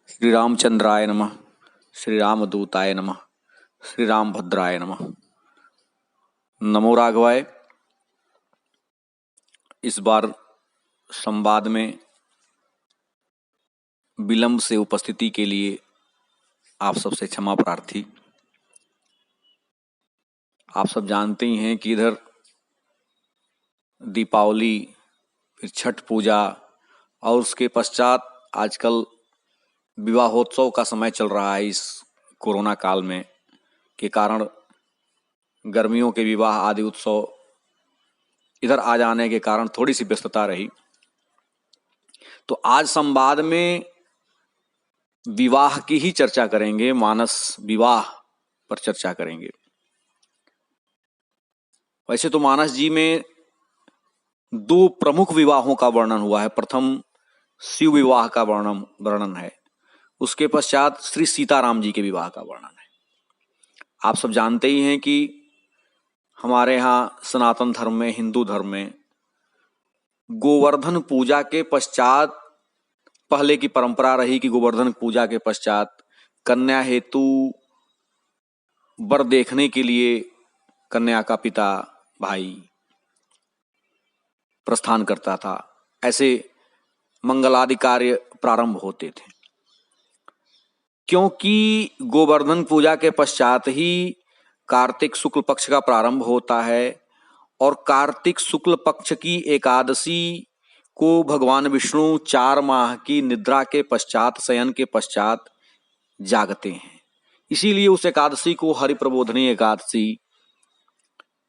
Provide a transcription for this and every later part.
श्री रामचंद्राय नमः। श्री रामदूताय नमः। श्री रामभद्राय नमः। नमो राघवाय। इस बार संवाद में विलंब से उपस्थिति के लिए आप सबसे क्षमा प्रार्थी। आप सब जानते ही हैं कि इधर दीपावली, फिर छठ पूजा और उसके पश्चात आजकल विवाहोत्सव का समय चल रहा है। इस कोरोना काल में के कारण गर्मियों के विवाह आदि उत्सव इधर आ जाने के कारण थोड़ी सी व्यस्तता रही। तो आज संवाद में विवाह की ही चर्चा करेंगे, मानस विवाह पर चर्चा करेंगे। वैसे तो मानस जी में दो प्रमुख विवाहों का वर्णन हुआ है। प्रथम शिव विवाह का वर्णन है, उसके पश्चात श्री सीताराम जी के विवाह का वर्णन है। आप सब जानते ही हैं कि हमारे यहाँ सनातन धर्म में, हिंदू धर्म में गोवर्धन पूजा के पश्चात पहले की परंपरा रही कि गोवर्धन पूजा के पश्चात कन्या हेतु वर देखने के लिए कन्या का पिता भाई प्रस्थान करता था। ऐसे मंगलादि कार्य प्रारंभ होते थे। क्योंकि गोवर्धन पूजा के पश्चात ही कार्तिक शुक्ल पक्ष का प्रारंभ होता है और कार्तिक शुक्ल पक्ष की एकादशी को भगवान विष्णु 4 माह की निद्रा के पश्चात, शयन के पश्चात जागते हैं। इसीलिए उस एकादशी को हरिप्रबोधनी एकादशी,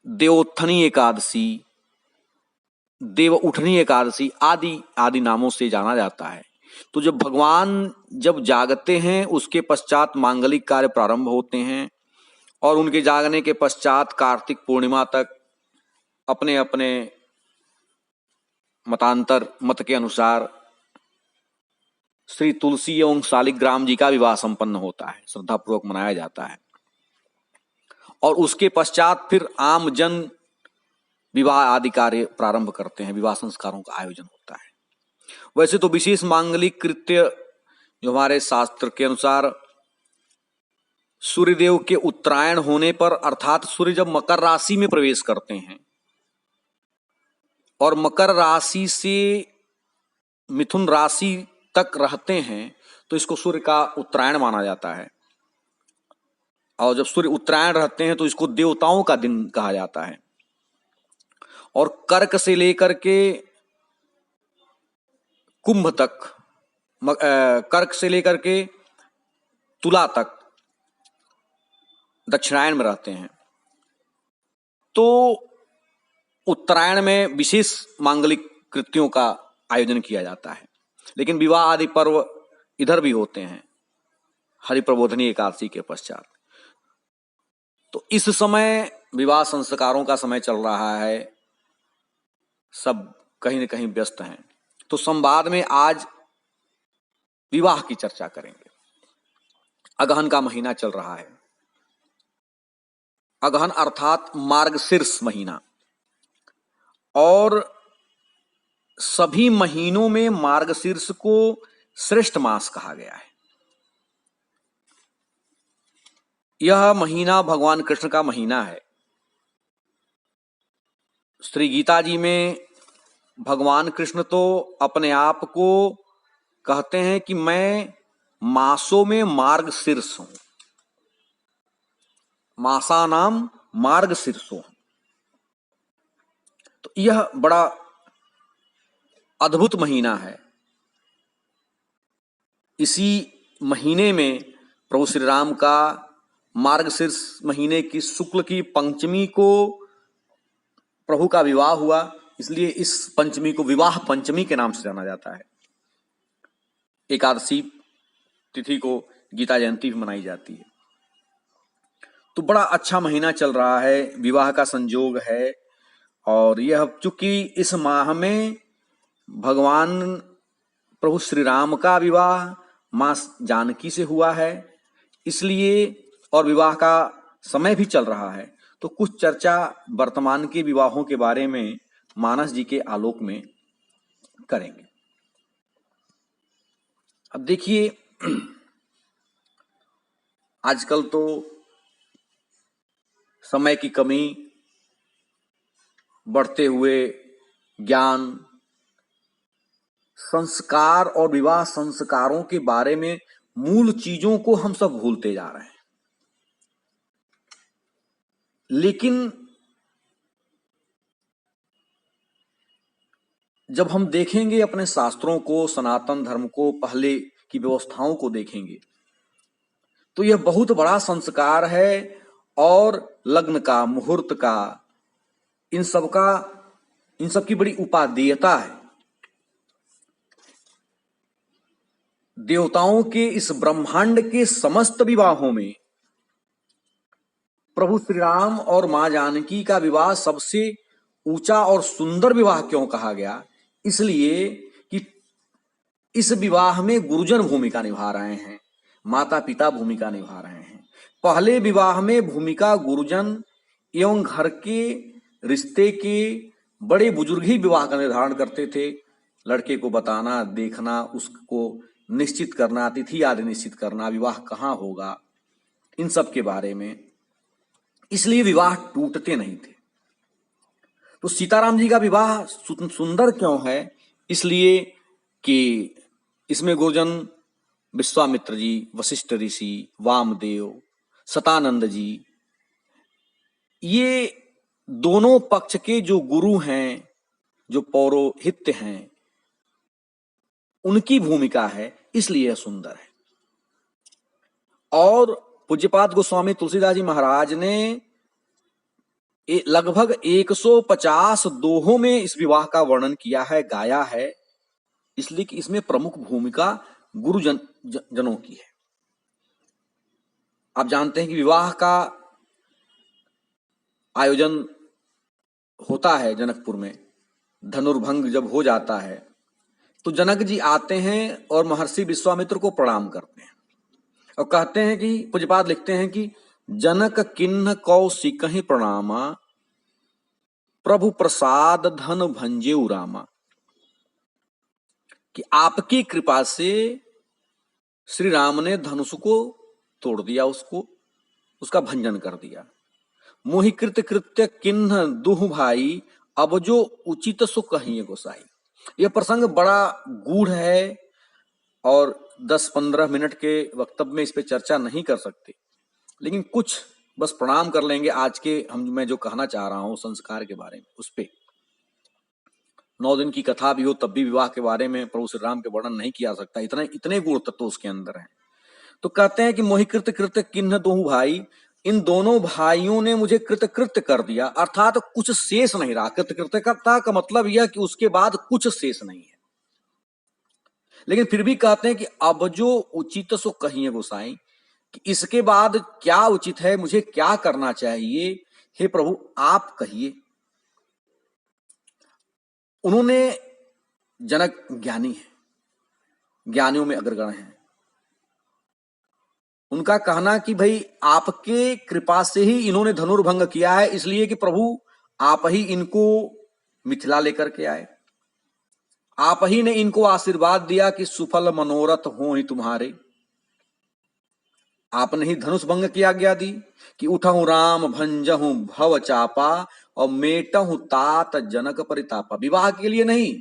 देवोत्थनी एकादशी, देव उठनी एकादशी आदि आदि नामों से जाना जाता है। तो जब भगवान जागते हैं उसके पश्चात मांगलिक कार्य प्रारंभ होते हैं और उनके जागने के पश्चात कार्तिक पूर्णिमा तक अपने अपने मतांतर मत के अनुसार श्री तुलसी एवं शालिग्राम जी का विवाह संपन्न होता है, श्रद्धापूर्वक मनाया जाता है। और उसके पश्चात फिर आम जन विवाह आदि कार्य प्रारंभ करते हैं, विवाह संस्कारों का आयोजन होता है। वैसे तो विशेष मांगलिक कृत्य जो हमारे शास्त्र के अनुसार सूर्यदेव के उत्तरायण होने पर, अर्थात सूर्य जब मकर राशि में प्रवेश करते हैं और मकर राशि से मिथुन राशि तक रहते हैं, तो इसको सूर्य का उत्तरायण माना जाता है। और जब सूर्य उत्तरायण रहते हैं तो इसको देवताओं का दिन कहा जाता है। और कर्क से लेकर के कुंभ तक, कर्क से लेकर के तुला तक दक्षिणायन में रहते हैं। तो उत्तरायण में विशेष मांगलिक कृत्यों का आयोजन किया जाता है। लेकिन विवाह आदि पर्व इधर भी होते हैं हरिप्रबोधनी एकादशी के पश्चात। तो इस समय विवाह संस्कारों का समय चल रहा है, सब कहीं न कहीं व्यस्त हैं। तो संवाद में आज विवाह की चर्चा करेंगे। अगहन का महीना चल रहा है। अगहन अर्थात मार्गशीर्ष महीना, और सभी महीनों में मार्गशीर्ष को श्रेष्ठ मास कहा गया है। यह महीना भगवान कृष्ण का महीना है। श्री गीता जी में भगवान कृष्ण तो अपने आप को कहते हैं कि मैं मासों में मार्गशीर्ष हूं, मासानाम मार्गशीर्षो। तो यह बड़ा अद्भुत महीना है। इसी महीने में प्रभु श्री राम का मार्गशीर्ष महीने की शुक्ल की पंचमी को प्रभु का विवाह हुआ, इसलिए इस पंचमी को विवाह पंचमी के नाम से जाना जाता है। एकादशी तिथि को गीता जयंती भी मनाई जाती है। तो बड़ा अच्छा महीना चल रहा है, विवाह का संयोग है। और यह चूंकि इस माह में भगवान प्रभु श्री राम का विवाह मां जानकी से हुआ है, इसलिए और विवाह का समय भी चल रहा है, तो कुछ चर्चा वर्तमान के विवाहों के बारे में मानस जी के आलोक में करेंगे। अब देखिए, आजकल तो समय की कमी, बढ़ते हुए ज्ञान, संस्कार और विवाह संस्कारों के बारे में मूल चीजों को हम सब भूलते जा रहे हैं। लेकिन जब हम देखेंगे अपने शास्त्रों को, सनातन धर्म को, पहले की व्यवस्थाओं को देखेंगे तो यह बहुत बड़ा संस्कार है और लग्न का, मुहूर्त का, इन सब की बड़ी उपादेयता है। देवताओं के इस ब्रह्मांड के समस्त विवाहों में प्रभु श्री राम और मां जानकी का विवाह सबसे ऊंचा और सुंदर विवाह क्यों कहा गया? इसलिए कि इस विवाह में गुरुजन भूमिका निभा रहे हैं, माता पिता भूमिका निभा रहे हैं। पहले विवाह में भूमिका गुरुजन एवं घर के रिश्ते के बड़े बुजुर्ग ही विवाह का निर्धारण करते थे। लड़के को बताना, देखना, उसको निश्चित करना, तिथि आदि निश्चित करना, विवाह कहाँ होगा, इन सब के बारे में। इसलिए विवाह टूटते नहीं थे। तो सीताराम जी का विवाह सुंदर क्यों है? इसलिए कि इसमें गुरुजन विश्वामित्र जी, वशिष्ठ ऋषि, वामदेव, सतानंद जी, ये दोनों पक्ष के जो गुरु हैं, जो पौरोहित्य हैं, उनकी भूमिका है, इसलिए यह सुंदर है। और पूज्यपाद गोस्वामी तुलसीदास जी महाराज ने लगभग 150 दोहों में इस विवाह का वर्णन किया है, गाया है, इसलिए कि इसमें प्रमुख भूमिका जनों की है। आप जानते हैं कि विवाह का आयोजन होता है जनकपुर में। धनुर्भंग जब हो जाता है तो जनक जी आते हैं और महर्षि विश्वामित्र को प्रणाम करते हैं और कहते हैं कि, पूज्यपाद लिखते हैं कि जनक किन्ह कौशिकहि प्रणामा, प्रभु प्रसाद धन भंजेउ रामा। कि आपकी कृपा से श्री राम ने धनुष को तोड़ दिया, उसका भंजन कर दिया। मोहि कृत कृत्य किन्ह दुह भाई, अब जो उचित सो कहिए गोसाई। यह प्रसंग बड़ा गूढ़ है और 10-15 मिनट के वक्तव्य में इस पे चर्चा नहीं कर सकते, लेकिन कुछ बस प्रणाम कर लेंगे। आज के मैं जो कहना चाह रहा हूं संस्कार के बारे में, उस पे 9 दिन की कथा भी हो तब भी विवाह के बारे में प्रभु श्री राम के वर्णन नहीं किया सकता, इतने गुण तत्व उसके अंदर हैं। तो कहते हैं कि मोहि कृत कृत्य किन्ह दोहु भाई, इन दोनों भाइयों ने मुझे कृतकृत्य कर दिया, अर्थात कुछ शेष नहीं रहा। कृतकृत्यता का मतलब यह कि उसके बाद कुछ शेष नहीं है। लेकिन फिर भी कहते हैं कि अब जो उचित सो कहिए गोसाई, कि इसके बाद क्या उचित है, मुझे क्या करना चाहिए, हे प्रभु आप कहिए। उन्होंने, जनक ज्ञानी है, ज्ञानियों में अग्रगण है, उनका कहना कि भाई आपके कृपा से ही इन्होंने धनुर्भंग किया है, इसलिए कि प्रभु आप ही इनको मिथिला लेकर के आए, आप ही ने इनको आशीर्वाद दिया कि सुफल मनोरथ हो ही तुम्हारे। आपने ही धनुष भंग की आज्ञा दी कि उठहु राम भंजहु भव चापा और मेटहु तात जनक परितापा। विवाह के लिए नहीं,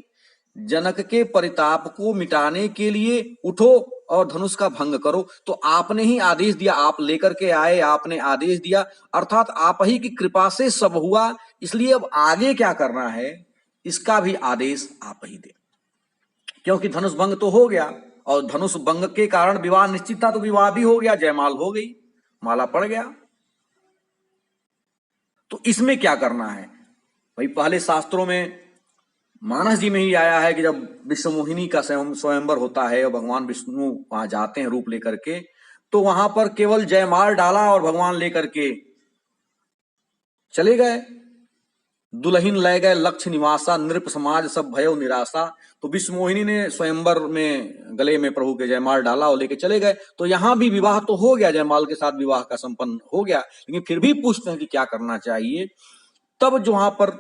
जनक के परिताप को मिटाने के लिए उठो और धनुष का भंग करो। तो आपने ही आदेश दिया, आप लेकर के आए, आपने आदेश दिया, अर्थात आप ही की कृपा से सब हुआ। इसलिए अब आगे क्या करना है इसका भी आदेश आप ही दे, क्योंकि धनुष भंग तो हो गया और धनुष भंग के कारण विवाह निश्चित था, तो विवाह भी हो गया, जयमाल हो गई, माला पड़ गया। तो इसमें क्या करना है भाई? पहले शास्त्रों में मानस जी में ही आया है कि जब विश्वमोहिनी का स्वयंवर होता है और भगवान विष्णु वहां जाते हैं रूप लेकर के, तो वहां पर केवल जयमाल डाला और भगवान लेकर के चले गए। दुल्हन ले गए लक्ष्य निवासा, नृप समाज सब भयो निराशा। तो विश्वमोहिनी ने स्वयंवर में गले में प्रभु के जयमाल डाला और लेके चले गए। तो यहां भी विवाह तो हो गया, जयमाल के साथ विवाह का संपन्न हो गया, लेकिन फिर भी पूछते हैं कि क्या करना चाहिए। तब जो वहां पर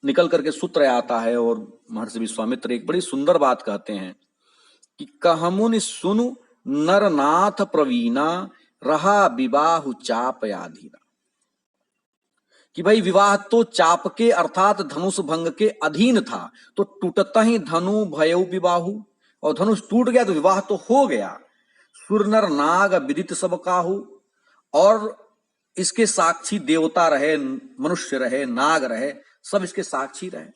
निकल करके सूत्र आता है और महर्षि विश्वामित्र एक बड़ी सुंदर बात कहते हैं कि कहमुनि सुनु नरनाथ प्रवीणा रहा विवाह चापयाधीना। कि भाई विवाह तो चाप के अर्थात धनुष भंग के अधीन था, तो टूटता ही धनु भयउ विवाहु, और धनुष टूट गया तो विवाह तो हो गया। सुर नर नाग विदित सब काहू, और इसके साक्षी देवता रहे, मनुष्य रहे, नाग रहे, सब इसके साक्षी रहे।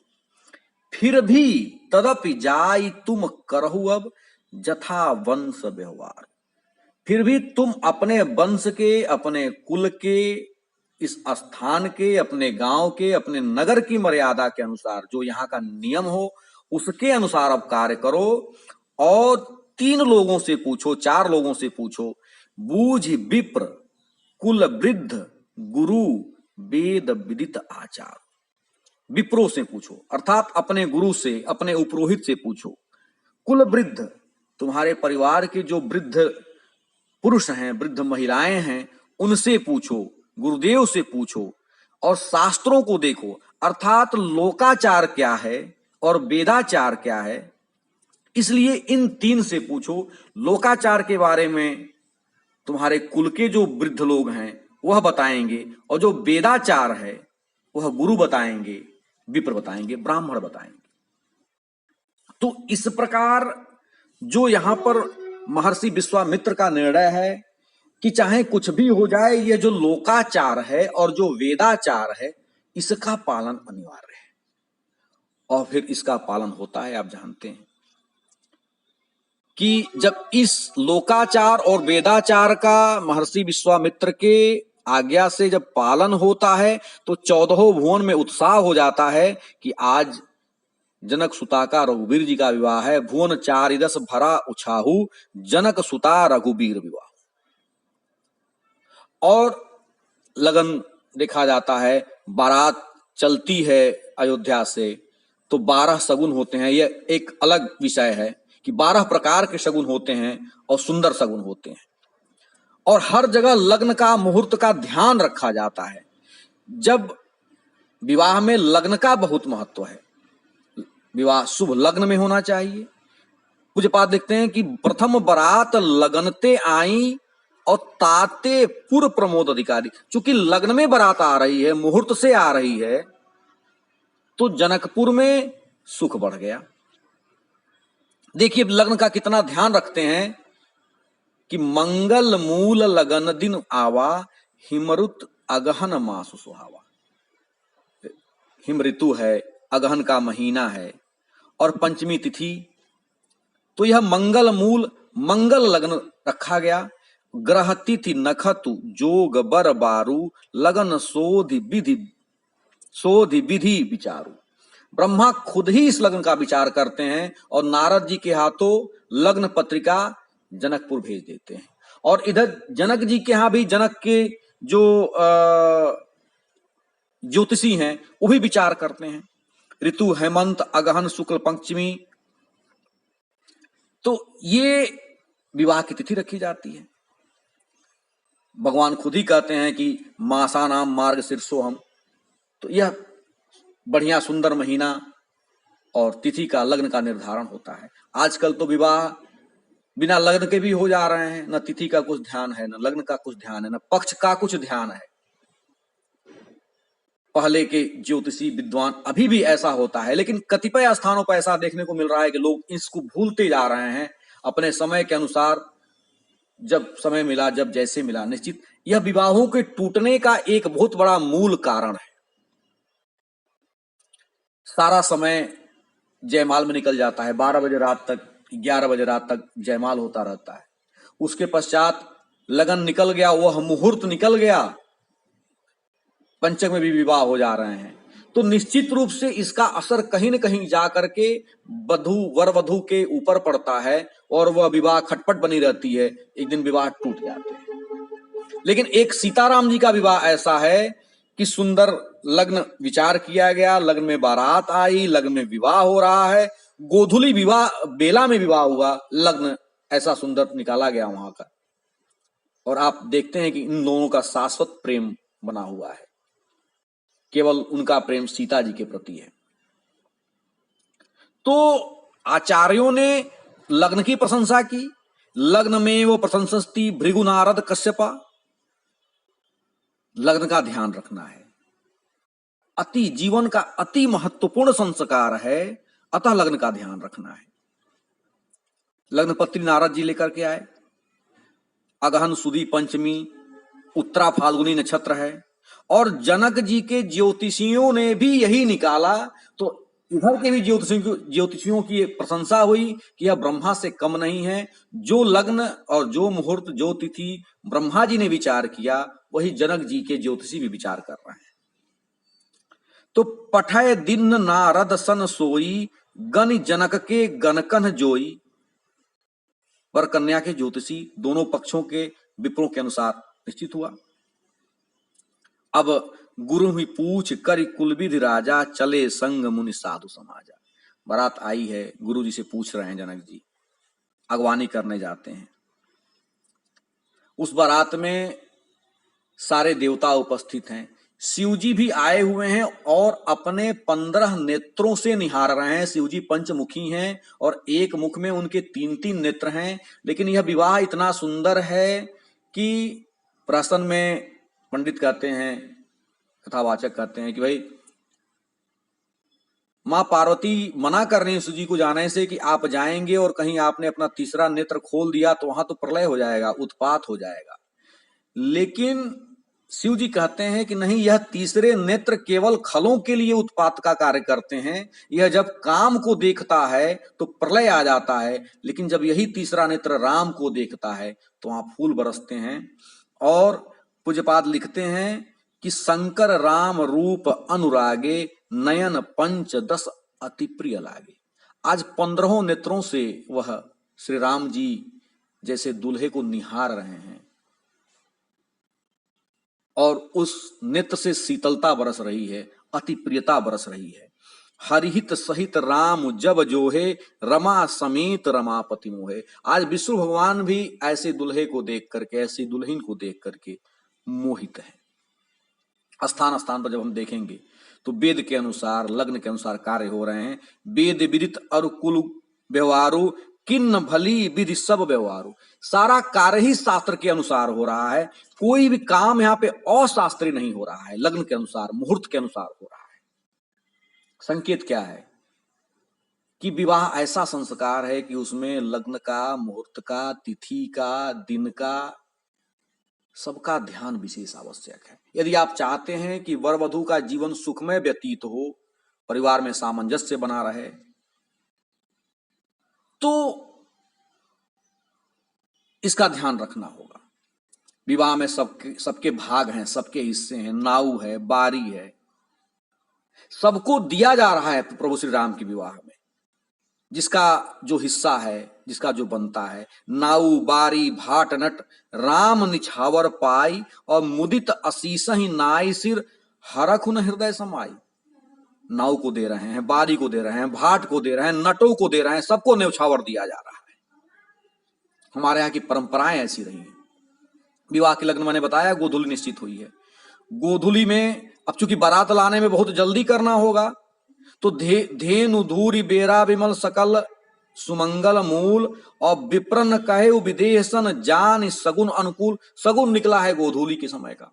फिर भी तदपि जाई तुम करहु अब जथा वंश व्यवहार। फिर भी तुम अपने वंश के, अपने कुल के, इस स्थान के, अपने गांव के, अपने नगर की मर्यादा के अनुसार, जो यहाँ का नियम हो उसके अनुसार अब कार्य करो। और 3 लोगों से पूछो, 4 लोगों से पूछो, बूझ विप्र कुल वृद्ध गुरु वेद विदित आचार। विप्रो से पूछो अर्थात अपने गुरु से, अपने उपरोहित से पूछो। कुल वृद्ध, तुम्हारे परिवार के जो वृद्ध पुरुष हैं, वृद्ध महिलाएं हैं, उनसे पूछो, गुरुदेव से पूछो, और शास्त्रों को देखो अर्थात लोकाचार क्या है और वेदाचार क्या है। इसलिए इन 3 से पूछो। लोकाचार के बारे में तुम्हारे कुल के जो वृद्ध लोग हैं वह बताएंगे, और जो वेदाचार है वह गुरु बताएंगे, विप्र बताएंगे, ब्राह्मण बताएंगे। तो इस प्रकार जो यहां पर महर्षि विश्वामित्र का निर्णय है कि चाहे कुछ भी हो जाए, यह जो लोकाचार है और जो वेदाचार है इसका पालन अनिवार्य है, और फिर इसका पालन होता है। आप जानते हैं कि जब इस लोकाचार और वेदाचार का महर्षि विश्वामित्र के आज्ञा से जब पालन होता है तो 14 भुवन में उत्साह हो जाता है कि आज जनक सुता का रघुवीर जी का विवाह है। भुवन 4 भरा उछाहू जनक सुता रघुवीर विवाह। और लगन देखा जाता है, बारात चलती है अयोध्या से तो 12 शगुन होते हैं। यह एक अलग विषय है कि 12 प्रकार के शगुन होते हैं और सुंदर शगुन होते हैं, और हर जगह लग्न का, मुहूर्त का ध्यान रखा जाता है। जब विवाह में लग्न का बहुत महत्व है, विवाह शुभ लग्न में होना चाहिए। पूज्य पाठ देखते हैं कि प्रथम बरात लगनते आई और ताते पुर प्रमोद अधिकारी। चूंकि लग्न में बारात आ रही है, मुहूर्त से आ रही है, तो जनकपुर में सुख बढ़ गया। देखिए लग्न का कितना ध्यान रखते हैं कि मंगल मूल लगन दिन आवा हिमरुत अगहन मास सुहावा। हिम ऋतु है, अगहन का महीना है और पंचमी तिथि, तो यह मंगल मूल, मंगल लग्न रखा गया। ग्रह तिथि नखतु जोग बर बारू लगन सोधि विधि विचारू। ब्रह्मा खुद ही इस लग्न का विचार करते हैं और नारद जी के हाथों लग्न पत्रिका जनकपुर भेज देते हैं। और इधर जनक जी के यहां भी जनक के जो ज्योतिषी हैं वो भी विचार करते हैं। ऋतु हेमंत अगहन शुक्ल पंचमी, तो ये विवाह की तिथि रखी जाती है। भगवान खुद ही कहते हैं कि मासा नाम मार्ग शीर्षो हम, तो यह बढ़िया सुंदर महीना और तिथि का, लग्न का निर्धारण होता है। आजकल तो विवाह बिना लग्न के भी हो जा रहे हैं, न तिथि का कुछ ध्यान है, न लग्न का कुछ ध्यान है, न पक्ष का कुछ ध्यान है। पहले के ज्योतिषी विद्वान, अभी भी ऐसा होता है, लेकिन कतिपय स्थानों पर ऐसा देखने को मिल रहा है कि लोग इसको भूलते जा रहे हैं। अपने समय के अनुसार जब समय मिला, जब जैसे मिला, निश्चित यह विवाहों के टूटने का एक बहुत बड़ा मूल कारण है। सारा समय जयमाल में निकल जाता है, 12 बजे रात तक, 11 बजे रात तक जयमाल होता रहता है। उसके पश्चात लगन निकल गया, वह मुहूर्त निकल गया, पंचक में भी विवाह हो जा रहे हैं, तो निश्चित रूप से इसका असर कहीं न कहीं जा करके वर वधु के ऊपर पड़ता है और वह विवाह खटपट बनी रहती है। एक दिन विवाह टूट जाते हैं। लेकिन एक सीताराम जी का विवाह ऐसा है कि सुंदर लग्न विचार किया गया, लग्न में बारात आई, लग्न में विवाह हो रहा है, गोधुली विवाह, बेला में विवाह हुआ, लग्न ऐसा सुंदर निकाला गया वहां का। और आप देखते हैं कि इन दोनों का शाश्वत प्रेम बना हुआ है, केवल उनका प्रेम सीता जी के प्रति है। तो आचार्यों ने लग्न की प्रशंसा की, लग्न में वो प्रशंसती भृगु नारद कश्यपा। लग्न का ध्यान रखना है, अति जीवन का अति महत्वपूर्ण संस्कार है, अतः लग्न का ध्यान रखना है। लग्न पत्री नारद जी लेकर के आए। अगहन सुदी पंचमी, उत्तरा फाल्गुनी नक्षत्र है, और जनक जी के ज्योतिषियों ने भी यही निकाला, तो इधर के भी ज्योतिषियों की प्रशंसा हुई कि यह ब्रह्मा से कम नहीं है। जो लग्न और जो मुहूर्त जो तिथि ब्रह्मा जी ने विचार किया, वही जनक जी के ज्योतिषी भी विचार कर रहे हैं। तो पठय दिन नारद सन सोई, गण जनक के गणकन जोई। वर कन्या के ज्योतिषी दोनों पक्षों के विप्रों के अनुसार निश्चित हुआ। अब गुरु ही पूछ कर कुल विधि राजा, चले संग मुनि साधु समाजा। बारात आई है, गुरु जी से पूछ रहे हैं जनक जी, अगवानी करने जाते हैं। उस बारात में सारे देवता उपस्थित हैं, शिव जी भी आए हुए हैं और अपने 15 नेत्रों से निहार रहे हैं। शिव जी पंचमुखी हैं और एक मुख में उनके 3-3 नेत्र हैं। लेकिन यह विवाह इतना सुंदर है कि प्रश्न में पंडित कहते हैं, कथावाचक कहते हैं कि भाई मां पार्वती मना कर रही है शिव जी को जाने से कि आप जाएंगे और कहीं आपने अपना तीसरा नेत्र खोल दिया तो वहां तो प्रलय हो जाएगा, उत्पात हो जाएगा। लेकिन शिव जी कहते हैं कि नहीं, यह तीसरे नेत्र केवल खलों के लिए उत्पात का कार्य करते हैं। यह जब काम को देखता है तो प्रलय आ जाता है, लेकिन जब यही तीसरा नेत्र राम को देखता है तो वहां फूल बरसते हैं। और पूज्यपाद लिखते हैं कि शंकर राम रूप अनुरागे, नयन पंच दस अति प्रिय लागे। आज 15 नेत्रों से वह श्री राम जी जैसे दूल्हे को निहार रहे हैं और उस नेत्र से शीतलता बरस रही है, अति प्रियता बरस रही है। हरिहित सहित राम जब जोहे, रमा समेत रमापति मोहे। आज विष्णु भगवान भी ऐसे दूल्हे को देख करके, ऐसी दुल्हन को देख करके मोहित है। स्थान स्थान पर जब हम देखेंगे तो वेद के अनुसार, लग्न के अनुसार कार्य हो रहे हैं। वेद विदित और कुल व्यवहारो, किन्न भली विधि सब व्यवहारो। सारा कार्य ही शास्त्र के अनुसार हो रहा है। कोई भी काम यहाँ पे अशास्त्रीय नहीं हो रहा है, लग्न के अनुसार, मुहूर्त के अनुसार हो रहा है। संकेत क्या है कि विवाह ऐसा संस्कार है कि उसमें लग्न का, मुहूर्त का, तिथि का, दिन का, सबका ध्यान विशेष आवश्यक है। यदि आप चाहते हैं कि वर वधू का जीवन सुखमय व्यतीत हो, परिवार में सामंजस्य बना रहे, तो इसका ध्यान रखना होगा। विवाह में सबके भाग हैं, सबके हिस्से हैं, नाऊ है, बारी है, सबको दिया जा रहा है प्रभु श्री राम के विवाह में। जिसका जो हिस्सा है, जिसका जो बनता है, नाऊ बारी भाट नट राम निछावर पाई, और मुदित असीस ही नाई सिर हरखुन हृदय समाई। नाऊ को दे रहे हैं, बारी को दे रहे हैं, भाट को दे रहे हैं, नटों को दे रहे हैं, सबको न्यौछावर दिया जा रहा है। हमारे यहाँ की परंपराएं ऐसी रही हैं। विवाह के लग्न मैंने बताया, गोधुली निश्चित हुई है। गोधुली में अब चूंकि बारात लाने में बहुत जल्दी करना होगा, तो धेनु धूरी बेरा विमल सकल सुमंगल मूल, और विप्रन कहे विदेशन जान सगुन अनुकूल। सगुन निकला है गोधूली के समय का।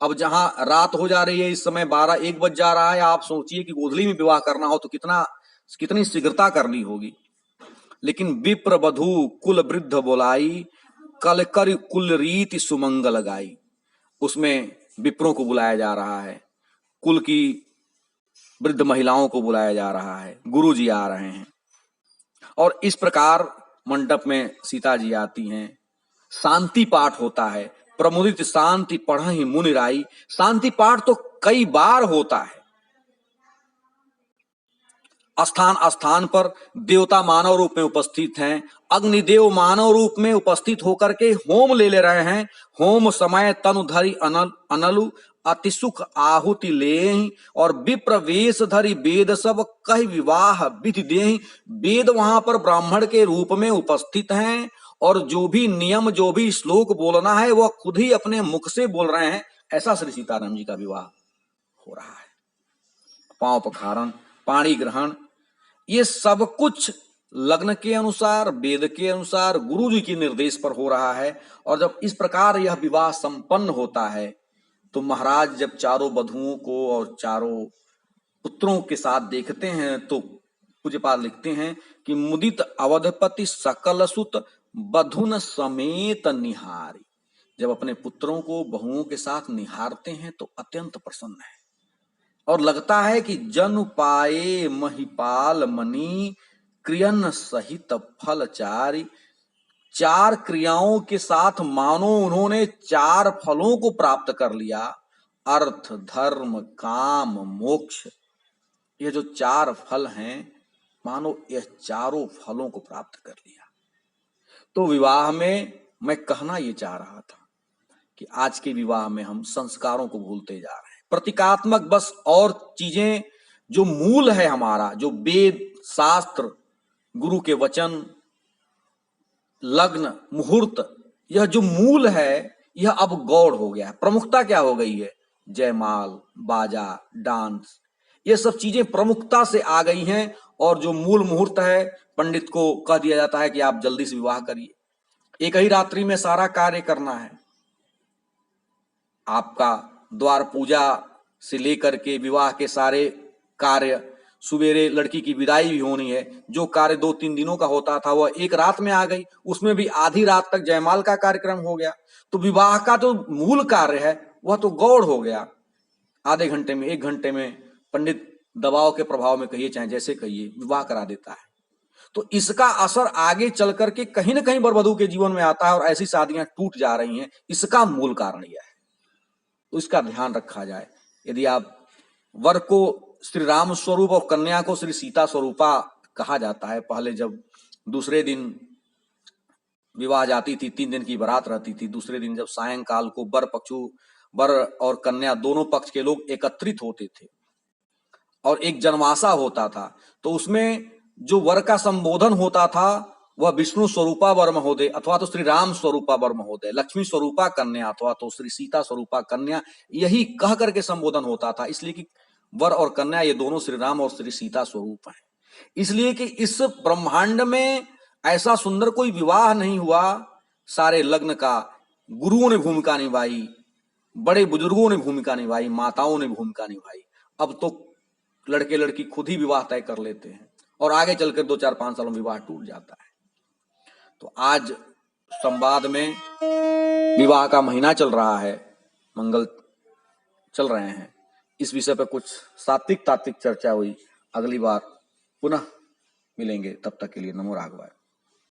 अब जहां रात हो जा रही है, इस समय 12-1 बज जा रहा है। आप सोचिए कि गोधूली में विवाह करना हो तो कितनी शीघ्रता करनी होगी। लेकिन विप्र वधू कुल वृद्ध बोलाई, कल कर कुल रीति सुमंगल गाई। उसमें विप्रों को बुलाया जा रहा है, कुल की वृद्ध महिलाओं को बुलाया जा रहा है, गुरु जी आ रहे हैं। और इस प्रकार मंडप में सीता जी आती हैं, शांति पाठ होता है। प्रमुदित शांति पढ़हि मुनि राई। शांति पाठ तो कई बार होता है। स्थान स्थान पर देवता मानव रूप में उपस्थित हैं। अग्निदेव मानव रूप में उपस्थित होकर के होम ले रहे हैं। होम समय तनु धरि अनलु अति सुख आहुति ले, और विप्र वेश धरि वेद सब कहि विवाह विधि देहि। वेद वहां पर ब्राह्मण के रूप में उपस्थित हैं और जो भी नियम, जो भी श्लोक बोलना है वह खुद ही अपने मुख से बोल रहे हैं। ऐसा श्री सीताराम जी का विवाह हो रहा है। पांव पखारण, पाणी ग्रहण, ये सब कुछ लग्न के अनुसार, वेद के अनुसार, गुरु जी के निर्देश पर हो रहा है। और जब इस प्रकार यह विवाह संपन्न होता है तो महाराज जब चारों वधुओं को और चारों पुत्रों के साथ देखते हैं तो पूज्यपाद लिखते हैं कि मुदित अवधपति सकल सुत बधुन समेत निहारी। जब अपने पुत्रों को बहुओं के साथ निहारते हैं तो अत्यंत प्रसन्न है और लगता है कि जन पाए महिपाल मणि क्रियन सहित फलचारी। चार क्रियाओं के साथ मानो उन्होंने चार फलों को प्राप्त कर लिया, अर्थ धर्म काम मोक्ष। ये जो चार फल हैं मानो यह चारों फलों को प्राप्त कर लिया। तो विवाह में मैं कहना ये चाह रहा था कि आज के विवाह में हम संस्कारों को भूलते जा रहे हैं, प्रतीकात्मक बस, और चीजें जो मूल है हमारा, जो वेद शास्त्र गुरु के वचन लग्न मुहूर्त, यह जो मूल है यह अब गौड़ हो गया है। प्रमुखता क्या हो गई है? जयमाल, बाजा, डांस, ये सब चीजें प्रमुखता से आ गई हैं। और जो मूल मुहूर्त है पंडित को कह दिया जाता है कि आप जल्दी से विवाह करिए, एक ही रात्रि में सारा कार्य करना है। आपका द्वार पूजा से लेकर के विवाह के सारे कार्य, सुबेरे लड़की की विदाई भी होनी है, जो कार्य 2-3 दिनों का होता था वह एक रात में आ गई, उसमें भी आधी रात तक जयमाल का कार्यक्रम हो गया। तो विवाह का जो मूल कार्य है वह तो गौड़ हो गया। आधे घंटे में, 1 घंटे में पंडित दबाव के प्रभाव में कहिए चाहे जैसे कहिए विवाह करा देता है। तो इसका असर आगे चल करके कहीं ना कहीं वर वधू के जीवन में आता है और ऐसी शादियां टूट जा रही हैं। इसका मूल कारण यह है, तो इसका ध्यान रखा जाए। यदि आप वर को श्री राम स्वरूप और कन्या को श्री सीता स्वरूपा कहा जाता है। पहले जब दूसरे दिन विवाह जाती थी, 3 दिन की बारात रहती थी, दूसरे दिन जब सायंकाल को वर और कन्या दोनों पक्ष के लोग एकत्रित होते थे और एक जनवासा होता था, तो उसमें जो वर का संबोधन होता था वह विष्णु स्वरूपा वर महोदय अथवा तो श्री राम स्वरूपा वर महोदय, लक्ष्मी स्वरूपा कन्या अथवा तो श्री सीता स्वरूपा कन्या, यही कह करके संबोधन होता था। इसलिए कि वर और कन्या ये दोनों श्री राम और श्री सीता स्वरूप हैं। इसलिए कि इस ब्रह्मांड में ऐसा सुंदर कोई विवाह नहीं हुआ सारे लग्न का। गुरुओं ने भूमिका निभाई, बड़े बुजुर्गों ने भूमिका निभाई, माताओं ने भूमिका निभाई। अब तो लड़के लड़की खुद ही विवाह तय कर लेते हैं और आगे चलकर 2-4-5 सालों में विवाह टूट जाता है। तो आज संवाद में विवाह का महीना चल रहा है, मंगल चल रहे हैं, इस विषय पर कुछ सात्विक तात्विक चर्चा हुई। अगली बार पुनः मिलेंगे, तब तक के लिए नमो राघवाय।